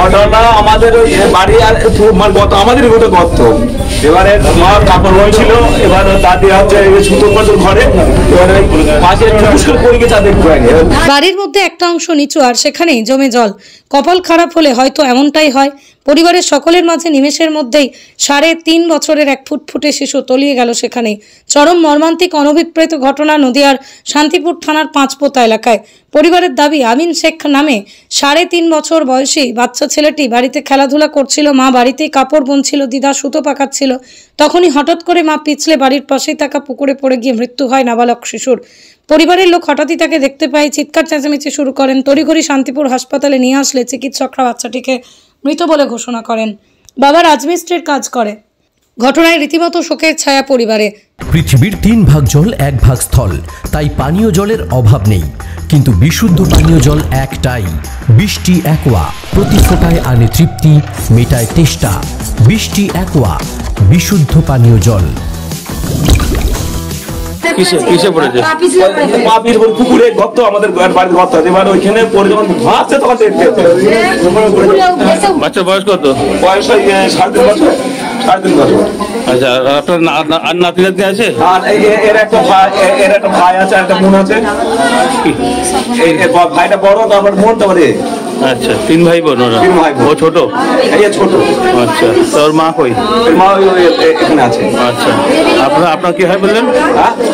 ঘটনা আমাদের ওই বাড়ি আর আমাদের গোটা গর্ত, এবারে মা কাপড় বইছিল, এবার দাদি হচ্ছে সুতোর পাথর ঘরে, এবারে পাশে মুশকিল পড়ে গেছে তাদের বাড়ির মধ্যে একটা অংশ নিচু আর সেখানেই জমে জল। কপাল খারাপ হলে হয়তো এমনটাই হয়। পরিবারের সকলের মাঝে নিমেষের মধ্যেই 3.5 বছরের এক ফুটফুটে শিশু তলিয়ে গেল সেখানে। চরম মর্মান্তিক অনভিপ্রেত ঘটনা নদিয়ার শান্তিপুর থানার পাঁচপোতা এলাকায়। পরিবারের দাবি, আমিন শেখ নামে 3.5 বছর বয়সী বাচ্চা ছেলেটি বাড়িতে খেলাধুলা করছিল। মা বাড়িতেই কাপড় বুনছিল, দিদা সুতো পাকাচ্ছিল। তখনই হঠাৎ করে মা পিছলে বাড়ির পাশেই থাকা পুকুরে পড়ে গিয়ে মৃত্যু হয় নাবালক শিশুর। পরিবারের লোক হঠাৎই তাকে দেখতে পায়, চিৎকার চেঁচামেচি শুরু করেন। তড়িঘড়ি শান্তিপুর হাসপাতালে নিয়ে আসলে চিকিৎসকরা বাচ্চাটিকে মৃত বলে ঘোষণা করেন। বাবা রাজমিস্ত্রির কাজ করে। ঘটনায় রীতিমতো শোকের ছায়া পরিবারে। পৃথিবীর 3 ভাগ জল 1 ভাগ স্থল, তাই পানীয় জলের অভাব নেই, কিন্তু বিশুদ্ধ পানীয় জল একটাই, বৃষ্টি অ্যাকোয়া। প্রতি ফোঁটায় আনে তৃপ্তি, মেটায় তেষ্টা। বৃষ্টি অ্যাকোয়া, বিশুদ্ধ পানীয় জল। পুকুরে গর্ত, আমাদের বাড়ির গর্ত, এবার ওইখানে পরে যখন ভাসছে তখন বাচ্চার বয়স কত? বয়স 3.5 বছর। 3.5 বছর। আচ্ছা, আপনার আর নাতি নাতি আছে? আর এর একটা ভাই আছে, একটা বোন আছে। ভাইটা বড়, তারপর বোন, তারপরে। আচ্ছা, 3 ভাই বোন ওরা? 3 ভাই বোন। ও ছোট? ছোট। আচ্ছা, তোর মা কই? মা এখানে আছে। আচ্ছা, আপনার কি হয় বললেন?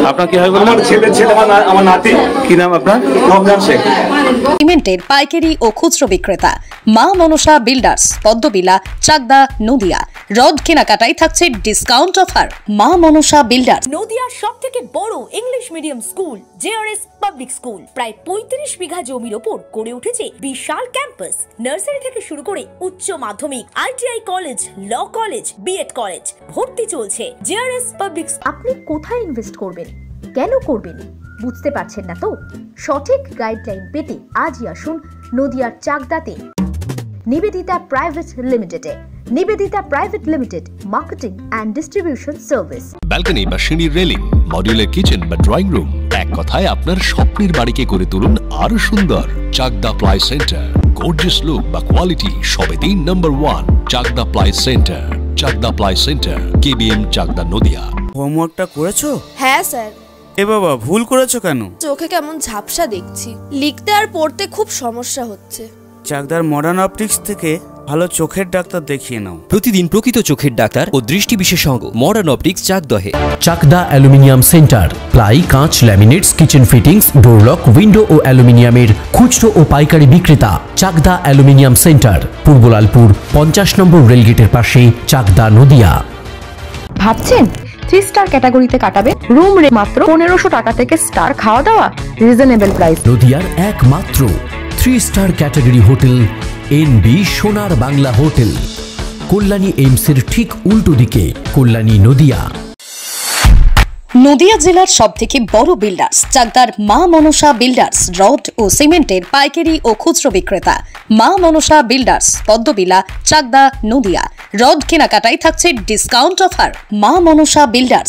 আপনার কি হয় বললেন? ছেলে আমার নাতি। কি নাম আপনার? রমজান শেখ। সিমেন্টের পাইকারি ও খুচরো বিক্রেতা মা মনসা বিল্ডার্স, পদ্মবিলা, চাকদা, নদিয়া। রড কেনাকাটায় থাকছে ডিসকাউন্ট অফার। মা মনসা বিল্ডার্স। নদিয়ার সবথেকে বড় English medium school JRS public school, প্রায় 35 বিঘা জমির ওপর গড়ে উঠেছে বিশাল ক্যাম্পাস। নার্সারি থেকে শুরু করে উচ্চ মাধ্যমিক, ITI college, law college, BEd college, ভর্তি চলছে। JRS public. আপনি কোথায় ইনভেস্ট করবেন, কেন করবেন বুঝতে পারছেন না তো? সঠিক গাইডলাইন পেতে আজই আসুন নদিয়ার চাকদাতে নিবেদিতা প্রাইভেট লিমিটেডে। Nivedita private limited, marketing and distribution service. Balcony বা সিঁড়ির রেলিং, মডিউলার কিচেন বা ড্রয়িং রুম, এক কথায় আপনার স্বপ্নের বাড়িকে করে তুলুন আরো সুন্দর। Chakdah ply centre, gorgeous look বা কোয়ালিটি সবে 3 number 1 Chakdah ply centre. Chakdah ply centre, KBM, Chakdah, Nadia. হোমওয়ার্কটা করেছো? হ্যাঁ স্যার। এ বাবা, ভুল করেছো কেন? চোখে কেমন ঝাপসা দেখছি, লিখতে আর পড়তে খুব সমস্যা হচ্ছে। চাকদার মডার্ন অপটিক্স থেকে ভালো চোখের ডাক্তার দেখিয়ে নাও। প্রতিদিন প্রকৃত চোখের ডাক্তার ও দৃষ্টি বিশেষজ্ঞ মডার্ন অপটিক্স চাকদহে। চাকদা অ্যালুমিনিয়াম সেন্টার, প্লাই, কাঁচ, laminates, kitchen fittings, door lock, window ও অ্যালুমিনিয়ামের খুচরো ও পাইকারি বিক্রেতা। Chakdah aluminium centre, Purbalalpur 50 number রেলগেটের পাশে, চাকদা, নদিয়া। ভাবছেন 3 স্টার ক্যাটাগরিতে কাটাবে? রুম রে মাত্র 1500 টাকা থেকে স্টার, খাওয়া দাওয়া রিজনেবল প্রাইস। নদিয়ার একমাত্র 3 স্টার ক্যাটাগরি হোটেল এনবি সোনার বাংলা হোটেল, কল্যাণী এইমসের ঠিক উল্টো দিকে, কল্যাণী, নদিয়া। নদিয়া জেলার সবথেকে বড় বিল্ডার্স চাকদার মা মনসা বিল্ডার্স, রড ও সিমেন্টের পাইকারি ও খুচরো বিক্রেতা। মা মনসা বিল্ডার্স, পদ্মবিলা, চাকদা, নদিয়া। রড কেনাকাটায় থাকছে ডিসকাউন্ট অফার। মা মনসা বিল্ডার্স,